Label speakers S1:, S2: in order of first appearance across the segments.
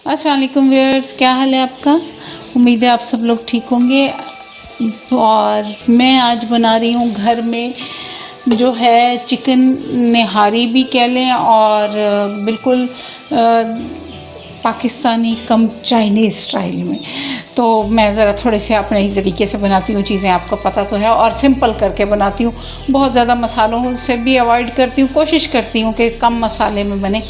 S1: अस्सलाम वालेकुम व्यूअर्स, क्या हाल है आपका। उम्मीद है आप सब लोग ठीक होंगे। और मैं आज बना रही हूँ घर में जो है चिकन निहारी भी कह लें और बिल्कुल पाकिस्तानी कम चाइनीज़ स्टाइल में। तो मैं ज़रा थोड़े से अपने ही तरीके से बनाती हूँ चीज़ें, आपको पता तो है, और सिंपल करके बनाती हूँ। बहुत ज़्यादा मसालों से भी अवॉइड करती हूँ, कोशिश करती हूँ कि कम मसाले में बने।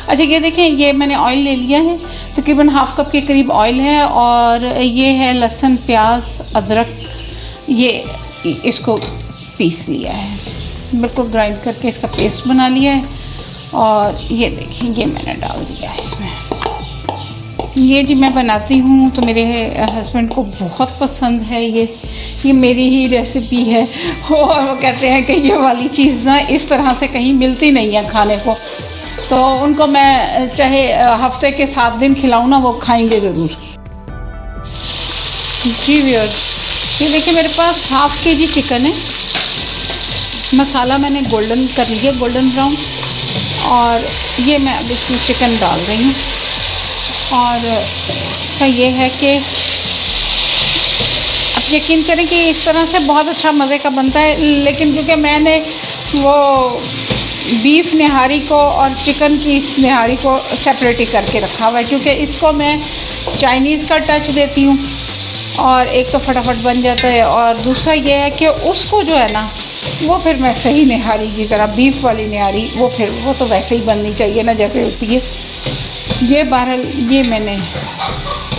S1: अच्छा, ये देखें, ये मैंने ऑयल ले लिया है, तकरीबन हाफ़ कप के करीब ऑयल है। और ये है लहसुन, प्याज, अदरक, ये इसको पीस लिया है, बिल्कुल ग्राइंड करके इसका पेस्ट बना लिया है। और ये देखें, ये मैंने डाल दिया है इसमें। ये जी मैं बनाती हूँ तो मेरे हस्बैंड को बहुत पसंद है। ये मेरी ही रेसिपी है और वो कहते हैं कि ये वाली चीज़ ना इस तरह से कहीं मिलती नहीं है खाने को। तो उनको मैं चाहे हफ्ते के 7 दिन खिलाऊँ ना, वो खाएंगे ज़रूर। जी व्यूअर्स, ये देखिए मेरे पास हाफ़ kg चिकन है। मसाला मैंने गोल्डन कर लिया, गोल्डन ब्राउन। और ये मैं अब इसमें चिकन डाल रही हूँ। और इसका ये है कि आप यकीन करें कि इस तरह से बहुत अच्छा मज़े का बनता है। लेकिन क्योंकि मैंने वो बीफ निहारी को और चिकन की इस निहारी को सेपरेट ही करके रखा हुआ है, क्योंकि इसको मैं चाइनीज़ का टच देती हूँ और एक तो फटाफट बन जाता है, और दूसरा ये है कि उसको जो है ना वो फिर मैं सही निहारी की तरह, बीफ वाली निहारी, वो तो वैसे ही बननी चाहिए ना जैसे होती है। ये बहरहाल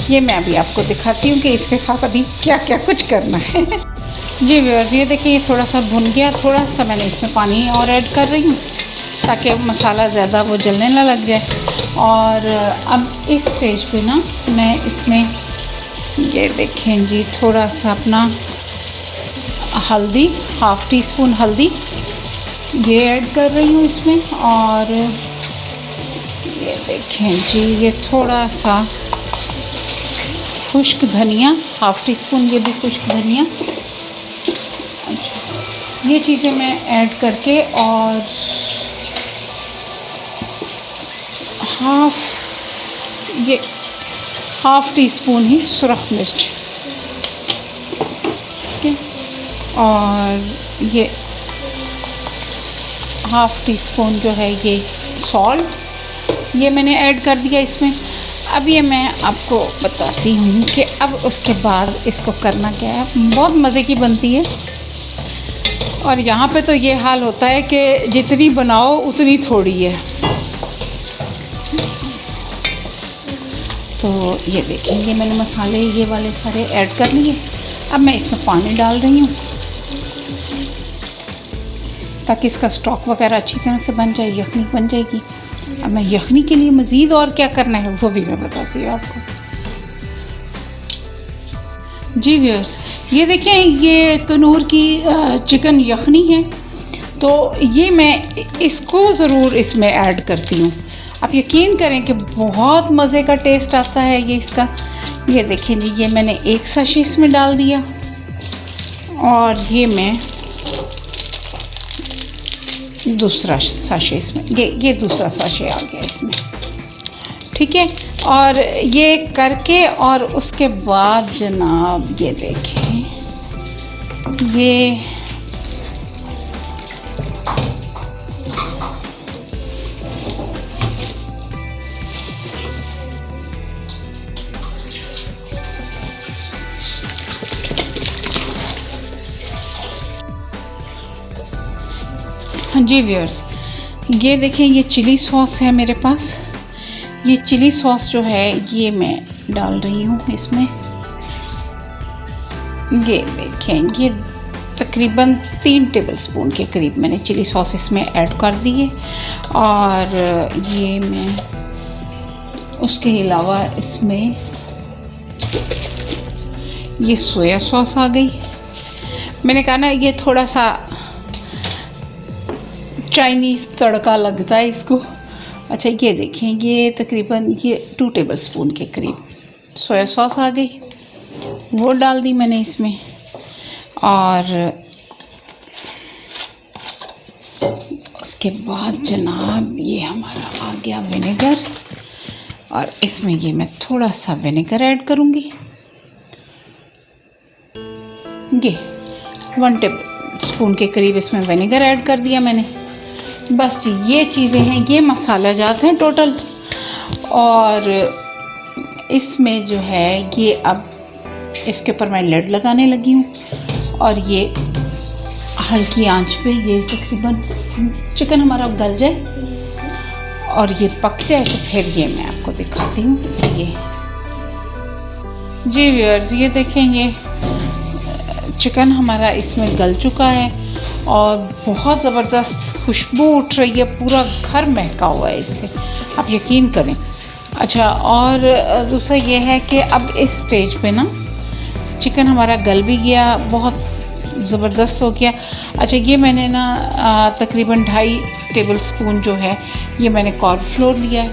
S1: ये मैं अभी आपको दिखाती हूँ कि इसके साथ अभी क्या क्या कुछ करना है। जी व्यूअर्स, ये देखिए, ये थोड़ा सा भुन गया। थोड़ा सा मैंने इसमें पानी और ऐड कर रही हूँ ताकि मसाला ज़्यादा वो जलने ना लग जाए। और अब इस स्टेज पे ना मैं इसमें ये देखें जी, थोड़ा सा अपना हल्दी, हाफ़ टी स्पून हल्दी ये ऐड कर रही हूँ इसमें। और ये देखें जी, ये थोड़ा सा खुश्क धनिया, हाफ़ टी स्पून ये भी खुश्क धनिया। अच्छा, ये चीज़ें मैं ऐड करके, और हाफ़ टी स्पून ही सुरख मिर्च, ठीक है। और ये हाफ़ टी स्पून जो है ये सॉल्ट, ये मैंने ऐड कर दिया इसमें। अब ये मैं आपको बताती हूँ कि अब उसके बाद इसको करना क्या है। बहुत मज़े की बनती है। और यहाँ पे तो ये हाल होता है कि जितनी बनाओ उतनी थोड़ी है। तो ये देखें, ये मैंने मसाले ये वाले सारे ऐड कर लिए। अब मैं इसमें पानी डाल रही हूँ ताकि इसका स्टॉक वगैरह अच्छी तरह से बन जाए, यखनी बन जाएगी। अब मैं यखनी के लिए मज़ीद और क्या करना है वो भी मैं बताती हूँ आपको। जी व्यूअर्स, ये देखें, ये कनूर की चिकन यखनी है। तो ये मैं इसको ज़रूर इसमें ऐड करती हूँ। आप यकीन करें कि बहुत मज़े का टेस्ट आता है ये इसका। ये देखें जी, ये मैंने एक साशे इसमें डाल दिया और ये मैं दूसरा साशे इसमें, ये दूसरा साशे आ गया इसमें, ठीक है। और ये करके, और उसके बाद जनाब ये देखें, ये जी व्यूअर्स, ये देखें, ये चिली सॉस है मेरे पास। ये चिली सॉस जो है ये मैं डाल रही हूँ इसमें। ये देखें, ये तकरीबन 3 टेबलस्पून के करीब मैंने चिली सॉस इसमें ऐड कर दी है। और ये मैं उसके अलावा इसमें ये सोया सॉस आ गई। मैंने कहा ना ये थोड़ा सा चाइनीज़ तड़का लगता है इसको। अच्छा, ये देखें, ये तकरीबन ये 2 टेबलस्पून के करीब सोया सॉस आ गई, वो डाल दी मैंने इसमें। और उसके बाद जनाब ये हमारा आ गया विनेगर। और इसमें ये मैं थोड़ा सा विनेगर ऐड करूँगी। ये 1 टेबल स्पून के करीब इसमें विनेगर ऐड कर दिया मैंने। बस जी ये चीज़ें हैं, ये मसाला जात हैं टोटल। और इसमें जो है ये अब इसके ऊपर मैं लिड लगाने लगी हूँ और ये हल्की आंच पे ये तकरीबन चिकन हमारा गल जाए और ये पक जाए तो फिर ये मैं आपको दिखाती हूँ। ये जी व्यूअर्स, ये देखें, ये चिकन हमारा इसमें गल चुका है और बहुत ज़बरदस्त खुशबू उठ रही है, पूरा घर महका हुआ है इससे, आप यकीन करें। अच्छा, और दूसरा ये है कि अब इस स्टेज पे ना चिकन हमारा गल भी गया, बहुत ज़बरदस्त हो गया। अच्छा, ये मैंने ना तकरीबन 2.5 टेबल स्पून जो है ये मैंने कॉर्नफ्लोर लिया है,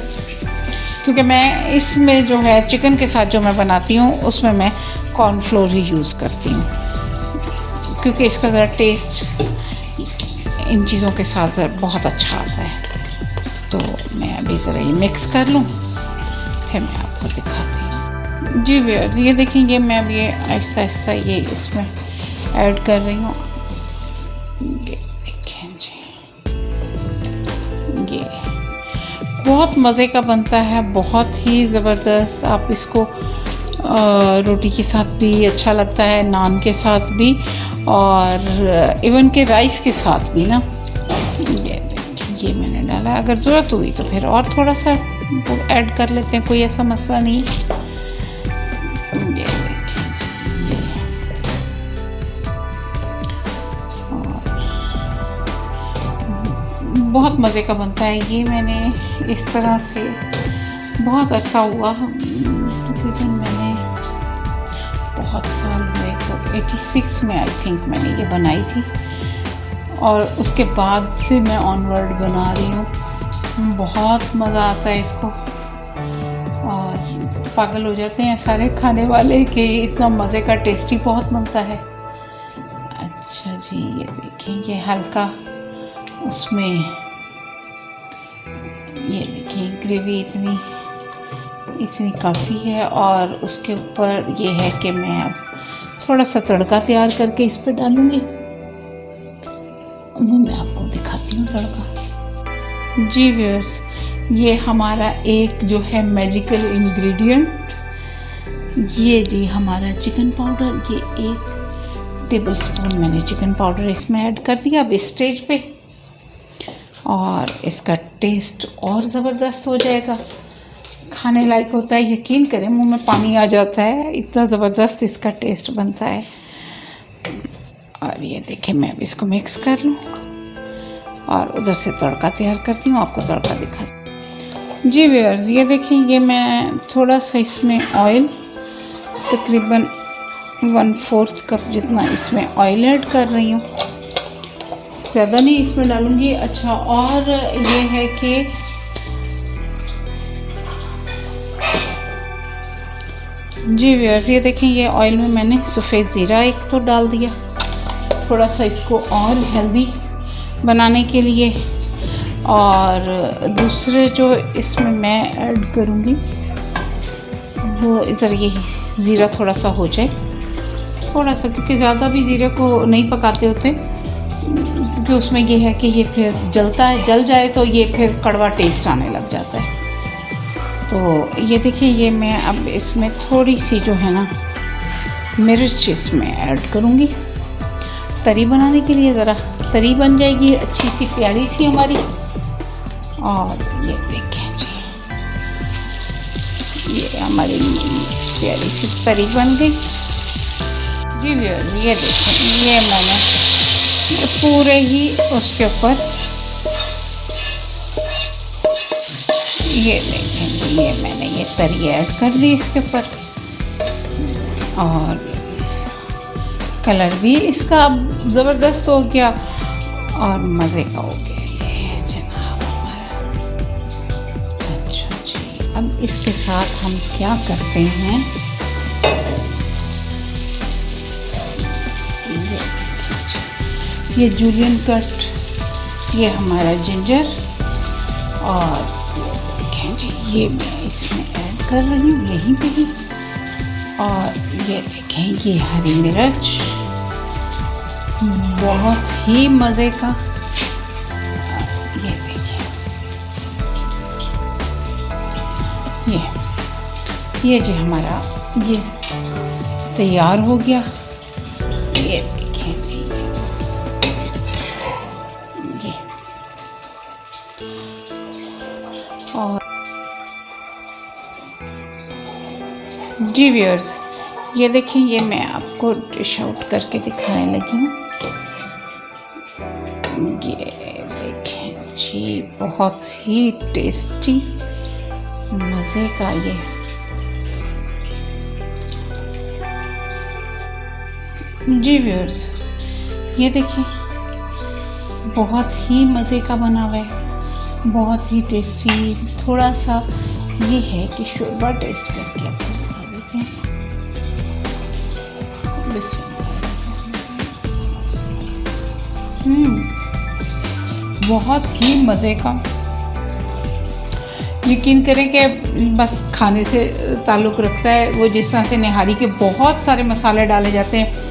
S1: क्योंकि मैं इसमें जो है चिकन के साथ जो मैं बनाती हूँ उसमें मैं कॉर्नफ्लोर ही यूज़ करती हूँ, क्योंकि इसका ज़रा टेस्ट इन चीज़ों के साथ ज़रा बहुत अच्छा आता है। तो मैं अभी ज़रा ये मिक्स कर लूँ, फिर मैं आपको दिखाती हूँ। जी व्यूअर्स, ये देखें, ये मैं अब ये आहिस्ता आहिस्ता ये इसमें ऐड कर रही हूँ। ये देखें जी, ये बहुत मज़े का बनता है, बहुत ही ज़बरदस्त। आप इसको रोटी के साथ भी अच्छा लगता है, नान के साथ भी, और इवन के राइस के साथ भी ना। ये देखिए, ये मैंने डाला, अगर ज़रूरत हुई तो फिर और थोड़ा सा ऐड कर लेते हैं, कोई ऐसा मसला नहीं। ये देखिए जी, ये बहुत मज़े का बनता है। ये मैंने इस तरह से बहुत अरसा हुआ, तकरीबन मैंने बहुत साल हुए तो 86 में आई थिंक मैंने ये बनाई थी, और उसके बाद से मैं ऑनवर्ड बना रही हूँ। बहुत मज़ा आता है इसको, और पागल हो जाते हैं सारे खाने वाले कि इतना मज़े का टेस्टी बहुत बनता है। अच्छा जी, ये देखें, ये हल्का उसमें, ये देखिए ग्रेवी इतनी काफ़ी है, और उसके ऊपर ये है कि मैं अब थोड़ा सा तड़का तैयार करके इस पर डालूँगी, वो मैं आपको दिखाती हूँ तड़का। जी व्यूअर्स, ये हमारा एक जो है मैजिकल इंग्रेडिएंट, ये जी हमारा चिकन पाउडर, ये 1 टेबल स्पून मैंने चिकन पाउडर इसमें ऐड कर दिया अब इस स्टेज पे, और इसका टेस्ट और ज़बरदस्त हो जाएगा, खाने लायक होता है। यकीन करें, मुंह में पानी आ जाता है, इतना ज़बरदस्त इसका टेस्ट बनता है। और ये देखिए, मैं अब इसको मिक्स कर लूँ और उधर से तड़का तैयार करती हूँ, आपको तड़का दिखाती हूँ। जी व्यूअर्स, ये देखें, ये मैं थोड़ा सा इसमें ऑयल, तकरीबन 1/4 कप जितना इसमें ऑयल ऐड कर रही हूँ, ज़्यादा नहीं इसमें डालूँगी। अच्छा, और ये है कि जी व्यूअर्स, ये देखें, ये ऑयल में मैंने सफ़ेद ज़ीरा एक तो डाल दिया, थोड़ा सा इसको और हेल्दी बनाने के लिए। और दूसरे जो इसमें मैं ऐड करूँगी वो इधर ये ज़ीरा थोड़ा सा हो जाए, थोड़ा सा, क्योंकि ज़्यादा भी ज़ीरे को नहीं पकाते होते, क्योंकि उसमें ये है कि ये फिर जल जाए तो ये फिर कड़वा टेस्ट आने लग जाता है। तो ये देखिए, ये मैं अब इसमें थोड़ी सी जो है ना मिर्च इसमें ऐड करूँगी, तरी बनाने के लिए, ज़रा तरी बन जाएगी अच्छी सी प्यारी सी हमारी। और ये देखें जी, ये हमारी प्यारी सी तरी बन गई। जी व्यूअर्स, ये देखें, ये मैंने पूरे ही उसके ऊपर, ये देखें, ये मैंने ये तरी ऐड कर दी इसके ऊपर, और कलर भी इसका अब ज़बरदस्त हो गया और मज़े का हो गया ये जनाब हमारा। अच्छा जी, अब इसके साथ हम क्या करते हैं, ये जूलियन कट, ये हमारा जिंजर, और ये देखें देखें जी, ये मैं इसमें ऐड कर रही हूँ यहीं पे ही। और ये देखें, ये हरी मिर्च बहुत ही मज़े का। ये देखिए, ये जी हमारा ये तैयार हो गया। ये देखिए जी, ये और जी व्यूअर्स, ये देखिए, ये मैं आपको डिश आउट करके दिखाने लगी हूँ। ये देखें जी, बहुत ही टेस्टी मज़े का ये। जी व्यूअर्स, ये देखिए, बहुत ही मज़े का बना हुआ है, बहुत ही टेस्टी। थोड़ा सा ये है कि शोरबा टेस्ट करके आपको बता देते हैं। बहुत ही मज़े का। यकीन करें कि बस खाने से ताल्लुक़ रखता है। वो जिस तरह से निहारी के बहुत सारे मसाले डाले जाते हैं,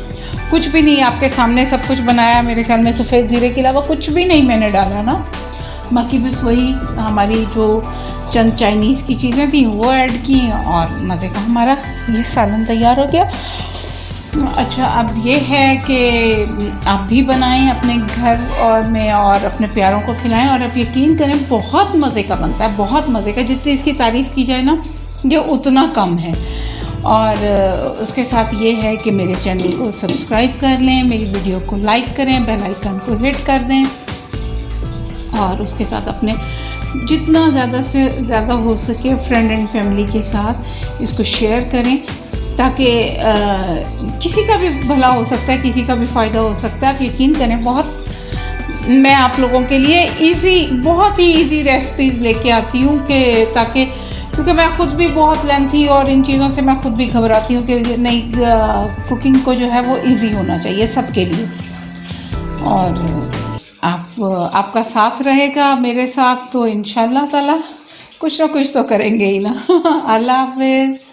S1: कुछ भी नहीं, आपके सामने सब कुछ बनाया। मेरे ख्याल में सफ़ेद ज़ीरे के अलावा कुछ भी नहीं मैंने डाला ना, बाकी बस वही हमारी जो चंद चाइनीज़ की चीज़ें थी वो ऐड की, और मज़े का हमारा ये सालन तैयार हो गया। अच्छा, अब ये है कि आप भी बनाएं अपने घर और अपने प्यारों को खिलाएं। और आप यकीन करें, बहुत मज़े का बनता है, बहुत मज़े का। जितनी इसकी तारीफ़ की जाए ना, ये उतना कम है। और उसके साथ ये है कि मेरे चैनल को सब्सक्राइब कर लें, मेरी वीडियो को लाइक करें, बेल आइकन को हिट कर दें, और उसके साथ अपने जितना ज़्यादा से ज़्यादा हो सके फ्रेंड एंड फैमिली के साथ इसको शेयर करें, ताकि किसी का भी भला हो सकता है, किसी का भी फ़ायदा हो सकता है। आप यकीन करें, बहुत मैं आप लोगों के लिए बहुत ही इजी रेसिपीज़ लेके आती हूँ कि ताकि, क्योंकि मैं खुद भी बहुत लेंथी और इन चीज़ों से मैं खुद भी घबराती हूँ कि नहीं, कुकिंग को जो है वो इजी होना चाहिए सबके लिए। और आपका साथ रहेगा मेरे साथ, तो इंशाल्लाह ताला कुछ ना कुछ तो करेंगे ही ना। अल्लाह हाफ़िज़।